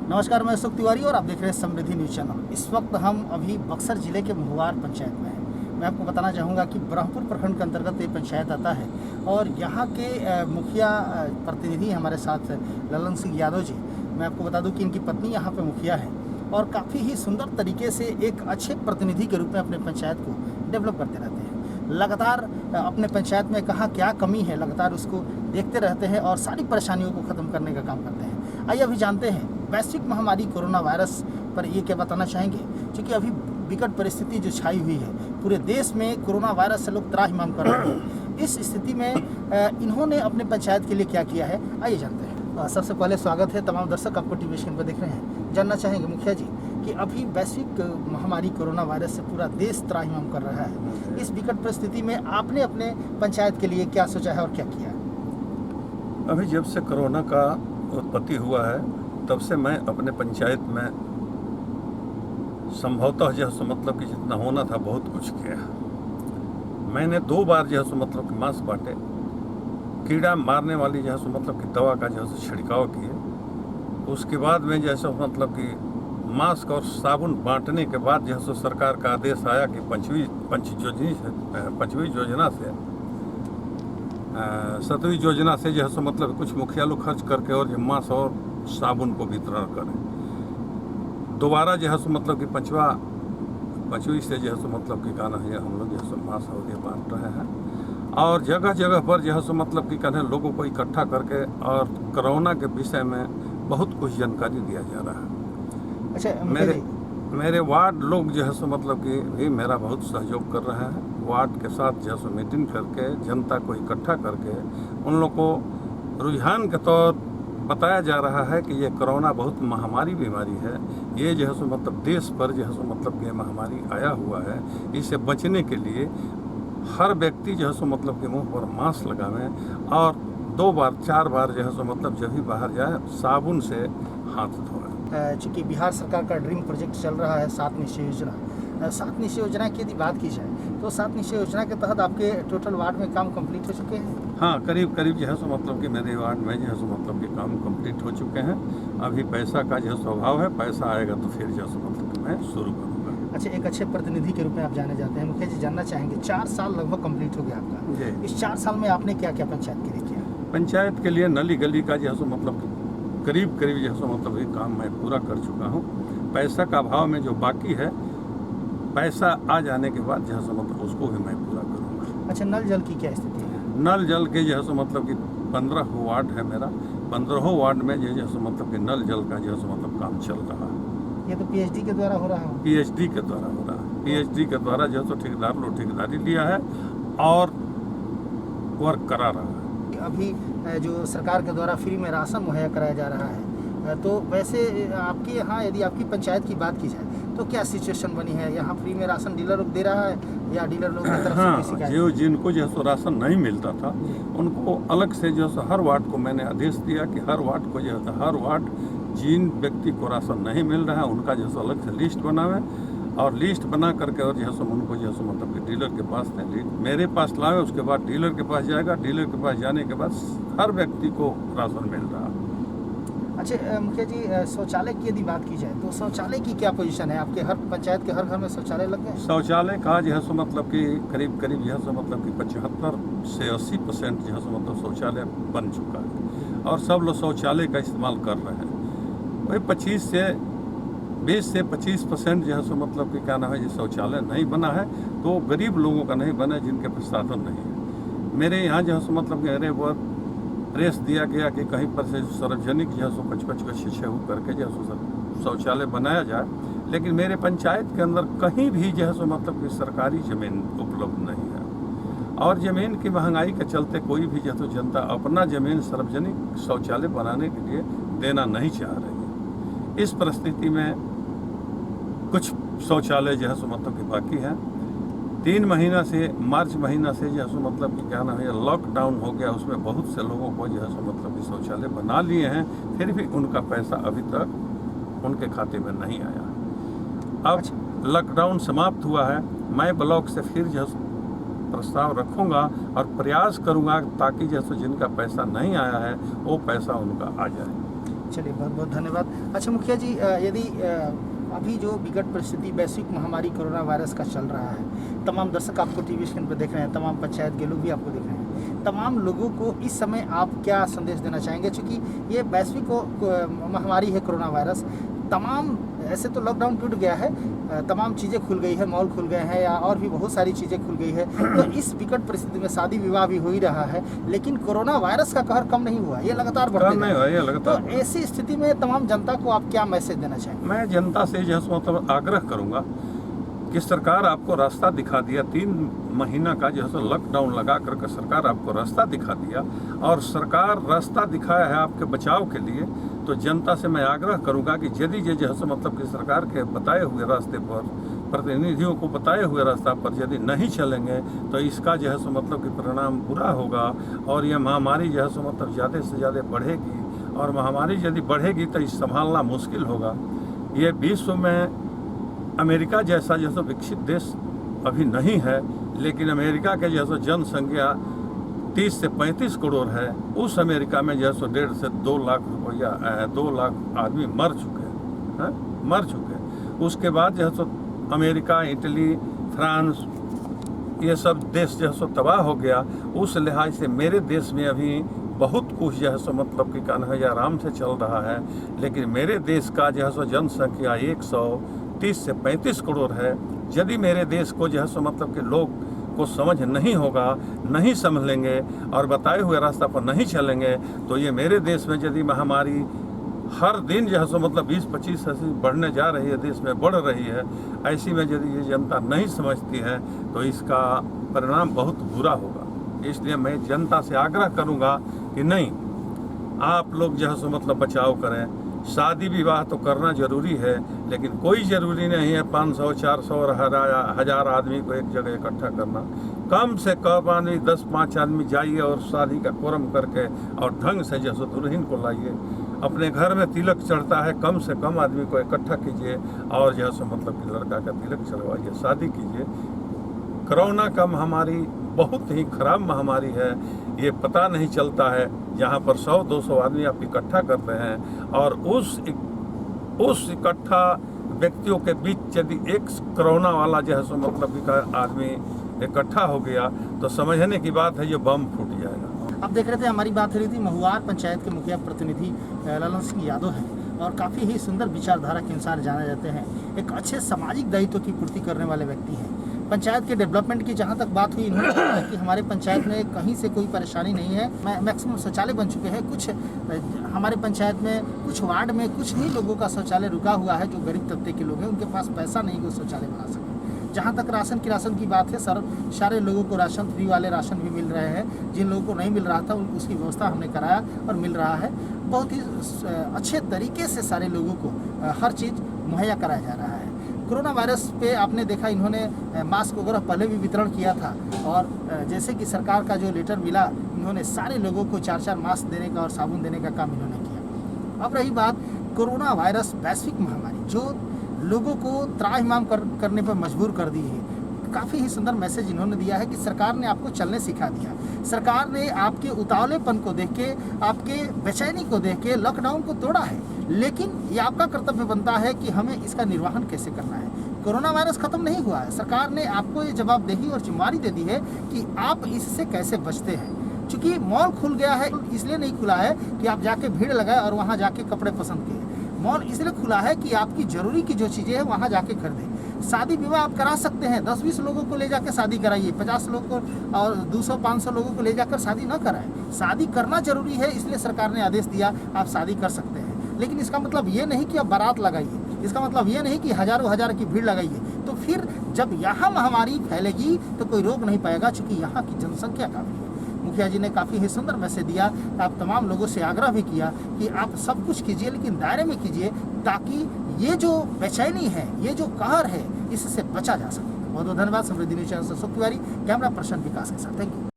नमस्कार, मैं अशोक तिवारी और आप देख रहे हैं समृद्धि न्यूज़ चैनल। इस वक्त हम अभी बक्सर जिले के महुआर पंचायत में हैं। मैं आपको बताना चाहूँगा कि ब्रह्मपुर प्रखंड के अंतर्गत ये पंचायत आता है और यहाँ के मुखिया प्रतिनिधि हमारे साथ ललन सिंह यादव जी। मैं आपको बता दूँ कि इनकी पत्नी यहाँ पे मुखिया है और काफ़ी ही सुंदर तरीके से एक अच्छे प्रतिनिधि के रूप में अपने पंचायत को डेवलप करते रहते हैं। लगातार अपने पंचायत में कहाँ क्या कमी है, लगातार उसको देखते रहते हैं और सारी परेशानियों को ख़त्म करने का काम करते हैं। आइए अभी जानते हैं वैश्विक महामारी कोरोना वायरस पर ये क्या बताना चाहेंगे, क्योंकि अभी विकट परिस्थिति जो छाई हुई है पूरे देश में, कोरोना वायरस से लोग त्राहिमाम कर रहे हैं। इस स्थिति में इन्होंने अपने पंचायत के लिए क्या किया है, आइए जानते हैं। सबसे पहले स्वागत है तमाम दर्शक आपको टीवी स्क्रीन पर देख रहे हैं। जानना चाहेंगे मुखिया जी कि अभी वैश्विक महामारी कोरोना वायरस से पूरा देश त्राहिमाम कर रहा है, इस विकट परिस्थिति में आपने अपने पंचायत के लिए क्या सोचा है और क्या किया है? अभी जब से कोरोना का उत्पत्ति हुआ है तब से मैं अपने पंचायत में संभवतः जो है मतलब कि जितना होना था बहुत कुछ किया। मैंने 2 बार जो है मतलब कि मास्क बांटे, कीड़ा मारने वाली जो है मतलब कि दवा का जो है छिड़काव किए। उसके बाद में जैसे मतलब कि मास्क और साबुन बांटने के बाद जो है सरकार का आदेश आया कि पंचवीं योजना से 7वीं योजना से जो है मतलब कुछ मुखिया लोग खर्च करके और मास्क और साबुन को वितरण करें। दोबारा जो है मतलब कि पाँचवीं से जो है मतलब कि कहना है हम लोग जो है मास्क और ये बांट रहे हैं और जगह जगह पर जो है मतलब कि कहना लोगों को इकट्ठा करके और कोरोना के विषय में बहुत कुछ जानकारी दिया जा रहा है। अच्छा, मेरे वार्ड लोग जो है मतलब कि भी मेरा बहुत सहयोग कर रहे हैं। वार्ड के साथ जो है मीटिंग करके जनता को इकट्ठा करके उन लोग को रुझान के तौर बताया जा रहा है कि ये कोरोना बहुत महामारी बीमारी है। ये जो है मतलब देश पर जो है मतलब कि महामारी आया हुआ है। इससे बचने के लिए हर व्यक्ति जो है मतलब कि मुंह पर मास्क लगावें और 2 बार 4 बार जो है मतलब जब भी बाहर जाए साबुन से हाथ धोएं। चूँकि बिहार सरकार का ड्रीम प्रोजेक्ट चल रहा है 7 निश्चय योजना। 7 निश्चय योजना की यदि बात की जाए तो 7 निश्चय योजना के तहत आपके टोटल वार्ड में काम कंप्लीट हो चुके हैं? हाँ, करीब जो है मतलब कि मेरे वार्ड में जो है मतलब कि काम कंप्लीट हो चुके हैं। अभी पैसा का जो स्वभाव है, पैसा आएगा तो फिर जो है मतलब कि मैं शुरू करूँगा। अच्छा, एक अच्छे प्रतिनिधि के रूप में आप जाने जाते हैं। मुखिया जी, जानना चाहेंगे 4 साल लगभग कंप्लीट हो गया आपका। इस 4 साल में आपने क्या क्या पंचायत के लिए किया? पंचायत के लिए नली गली का जो है मतलब करीब जो है मतलब ये काम मैं पूरा कर चुका हूँ। पैसा का अभाव में जो बाकी है, पैसा आ जाने के बाद जो है मतलब उसको भी मैं पूरा करूँगा। अच्छा, नल जल की क्या स्थिति है? नल जल के जो है मतलब कि 15 वार्ड है मेरा। 15 वार्ड में जो है मतलब कि नल जल का जो है मतलब काम चल रहा है। ये तो पीएचडी के द्वारा हो रहा है? पीएचडी के द्वारा हो रहा है। पीएचडी के द्वारा जो है ठेकेदार लोग ठेकेदारी लिया है और वर्क करा रहा है। अभी जो सरकार के द्वारा फ्री में राशन मुहैया कराया जा रहा है, तो वैसे आपके यहाँ यदि आपकी पंचायत की बात की जाए तो क्या सिचुएशन बनी है? यहाँ फ्री में राशन डीलर लोग दे रहा है या डीलर लोग की तरफ से किसी का? जो जिनको जो है राशन नहीं मिलता था उनको अलग से जो है हर वार्ड को मैंने आदेश दिया कि हर वार्ड को जो है हर वार्ड जिन व्यक्ति को राशन नहीं मिल रहा है उनका जो है अलग से लिस्ट बनावे और लिस्ट बना करके और जो है उनको जो है मतलब कि डीलर के पास मेरे पास लावे। उसके बाद डीलर के पास जाएगा, डीलर के पास जाने के बाद हर व्यक्ति को राशन मिल रहा है। अच्छा मुखिया जी, शौचालय की यदि बात की जाए तो शौचालय की क्या पोजीशन है? आपके हर पंचायत के हर घर में शौचालय लग गए? शौचालय का जो है मतलब कि करीब जो है मतलब कि 75 से 80% जो है मतलब शौचालय बन चुका है और सब लोग शौचालय का इस्तेमाल कर रहे हैं। वही 20 से 25% जो है मतलब कि क्या नाम है, शौचालय नहीं बना है तो गरीब लोगों का नहीं बना है जिनके पास साधन नहीं है। मेरे यहाँ जो है मतलब कि अरे वो प्रेस दिया गया कि कहीं पर से सार्वजनिक जो है 55 करके जो है शौचालय बनाया जाए, लेकिन मेरे पंचायत के अंदर कहीं भी जो है मतलब कि सरकारी ज़मीन उपलब्ध नहीं है और ज़मीन की महंगाई के चलते कोई भी जो है जनता अपना ज़मीन सार्वजनिक शौचालय बनाने के लिए देना नहीं चाह रही है। इस परिस्थिति में कुछ शौचालय जो है मतलब कि बाकी है। 3 महीना से मार्च महीना से जो है मतलब कि क्या नाम है लॉकडाउन हो गया, उसमें बहुत से लोगों को जो है मतलब कि शौचालय बना लिए हैं, फिर भी उनका पैसा अभी तक उनके खाते में नहीं आया। अब लॉकडाउन समाप्त हुआ है, मैं ब्लॉक से फिर जो प्रस्ताव रखूँगा और प्रयास करूँगा ताकि जैसे जिनका पैसा नहीं आया है वो पैसा उनका आ जाए। चलिए, बहुत बहुत धन्यवाद। अच्छा मुखिया जी, यदि अभी जो विकट परिस्थिति वैश्विक महामारी कोरोना वायरस का चल रहा है, तमाम दर्शक आपको टीवी स्क्रीन पर देख रहे हैं, तमाम पंचायत के लोग भी आपको देख रहे हैं, तमाम लोगों को इस समय आप क्या संदेश देना चाहेंगे? चूँकि ये वैश्विक महामारी है कोरोना वायरस, तमाम ऐसे तो लॉकडाउन टूट गया है, तमाम चीज़ें खुल गई है, मॉल खुल गए हैं या और भी बहुत सारी चीज़ें खुल गई है, तो इस विकट परिस्थिति में शादी विवाह भी हो ही रहा है, लेकिन कोरोना वायरस का कहर कम नहीं हुआ, ये लगातार बढ़ता नहीं हुआ, ये लगातार। तो ऐसी स्थिति में तमाम जनता को आप क्या मैसेज देना चाहेंगे? मैं जनता से जो है मतलब आग्रह करूंगा कि सरकार आपको रास्ता दिखा दिया, 3 महीना का जो है लॉकडाउन लगा करके सरकार आपको रास्ता दिखा दिया, और सरकार रास्ता दिखाया है आपके बचाव के लिए। तो जनता से मैं आग्रह करूंगा कि यदि जो है मतलब कि सरकार के बताए हुए रास्ते पर, प्रतिनिधियों को बताए हुए रास्ता पर यदि नहीं चलेंगे तो इसका जो है मतलब कि परिणाम बुरा होगा, और यह महामारी जो है मतलब ज़्यादा से ज़्यादा बढ़ेगी, और महामारी यदि बढ़ेगी तो इस संभालना मुश्किल होगा। ये विश्व में अमेरिका जैसा जो है विकसित देश अभी नहीं है, लेकिन अमेरिका के जो है जनसंख्या 30 से 35 करोड़ है। उस अमेरिका में जो है 1.5 से 2 लाख रुपया 2 लाख आदमी मर चुके हैं, मर चुके हैं। उसके बाद जो है अमेरिका, इटली, फ्रांस, ये सब देश जो है तबाह हो गया। उस लिहाज से मेरे देश में अभी बहुत कुछ जो है मतलब कि कहना है आराम से चल रहा है, लेकिन मेरे देश का जो है जनसंख्या 130 से 35 करोड़ है। यदि मेरे देश को जो है मतलब कि लोग को समझ नहीं होगा, नहीं समझ लेंगे और बताए हुए रास्ता पर नहीं चलेंगे, तो ये मेरे देश में यदि महामारी हर दिन जो है मतलब 20-25 ऐसी बढ़ने जा रही है, देश में बढ़ रही है, ऐसी में यदि ये जनता नहीं समझती है तो इसका परिणाम बहुत बुरा होगा। इसलिए मैं जनता से आग्रह करूंगा कि नहीं, आप लोग जो है मतलब बचाव करें। शादी विवाह तो करना जरूरी है, लेकिन कोई ज़रूरी नहीं है 500, 400 और 1000 आदमी को एक जगह इकट्ठा करना। कम से कम आदमी 10-5 आदमी जाइए और शादी का कोरम करके और ढंग से जैसे दुल्हन को लाइए। अपने घर में तिलक चढ़ता है, कम से कम आदमी को इकट्ठा कीजिए और जैसे मतलब कि लड़का का तिलक चढ़वाइए, शादी कीजिए। कोरोना का महामारी बहुत ही खराब महामारी है, ये पता नहीं चलता है। जहाँ पर 100-200 आदमी आप इकट्ठा करते हैं और उस इकट्ठा व्यक्तियों के बीच यदि एक कोरोना वाला जो है मतलब कि आदमी इकट्ठा हो गया तो समझने की बात है ये बम फूट जाएगा। आप देख रहे थे, हमारी बात हो रही थी महुआर पंचायत के मुखिया प्रतिनिधि ललन सिंह यादव हैं और काफ़ी ही सुंदर विचारधारा के अनुसार जाने जाते हैं, एक अच्छे सामाजिक दायित्व की पूर्ति करने वाले व्यक्ति हैं। पंचायत के डेवलपमेंट की जहाँ तक बात हुई, इन्होंने कहा कि हमारे पंचायत में कहीं से कोई परेशानी नहीं है, मैक्सिमम शौचालय बन चुके हैं। कुछ हमारे पंचायत में कुछ वार्ड में कुछ ही लोगों का शौचालय रुका हुआ है, जो गरीब तबके के लोग हैं, उनके पास पैसा नहीं कि शौचालय बना सके। जहाँ तक राशन की बात है, सारे लोगों को राशन, फ्री वाले राशन भी मिल रहे हैं। जिन लोगों को नहीं मिल रहा था उसकी व्यवस्था हमने कराया और मिल रहा है। बहुत ही अच्छे तरीके से सारे लोगों को हर चीज़ मुहैया कराया जा रहा है। कोरोना वायरस पे आपने देखा, इन्होंने मास्क वगैरह पहले भी वितरण किया था, और जैसे कि सरकार का जो लेटर मिला, इन्होंने सारे लोगों को 4-4 मास्क देने का और साबुन देने का काम इन्होंने किया। अब रही बात कोरोना वायरस वैश्विक महामारी, जो लोगों को त्राहिमाम करने पर मजबूर कर दी है, काफ़ी ही सुंदर मैसेज इन्होंने दिया है कि सरकार ने आपको चलने सिखा दिया। सरकार ने आपके उतावलेपन को देख के, आपके बेचैनी को देख के लॉकडाउन को तोड़ा है, लेकिन ये आपका कर्तव्य बनता है कि हमें इसका निर्वहन कैसे करना है। कोरोना वायरस खत्म नहीं हुआ है, सरकार ने आपको ये जवाबदेही और जिम्मेदारी दे दी है कि आप इससे कैसे बचते हैं। चूँकि मॉल खुल गया है, इसलिए नहीं खुला है कि आप जाके भीड़ लगाए और वहाँ जाके कपड़े पसंद किए। मॉल इसलिए खुला है कि आपकी ज़रूरी की जो चीज़ें हैं वहाँ जाके खरीदें। शादी विवाह आप करा सकते हैं, 10-20 लोगों को ले जाकर शादी कराइए, 50 लोगों को और 200-500 लोगों को ले जाकर शादी न कराएं। शादी करना जरूरी है, इसलिए सरकार ने आदेश दिया आप शादी कर सकते हैं, लेकिन इसका मतलब ये नहीं कि आप बारात लगाइए, इसका मतलब ये नहीं कि हज़ारों की भीड़ लगाइए। तो फिर जब यहाँ महामारी फैलेगी तो कोई रोक नहीं पाएगा, चूँकि यहाँ की जनसंख्या काफ़ी है। मुखिया जी ने काफ़ी ही सुंदर मैसेज दिया। आप तमाम लोगों से आग्रह भी किया कि आप सब कुछ कीजिए, लेकिन दायरे में कीजिए, ताकि ये जो बेचैनी है, ये जो कहर है, इससे बचा जा सके। बहुत बहुत धन्यवाद। समृद्धि न्यूज़ चैनल से अशोक तिवारी, कैमरा पर्सन विकास के साथ। Thank you.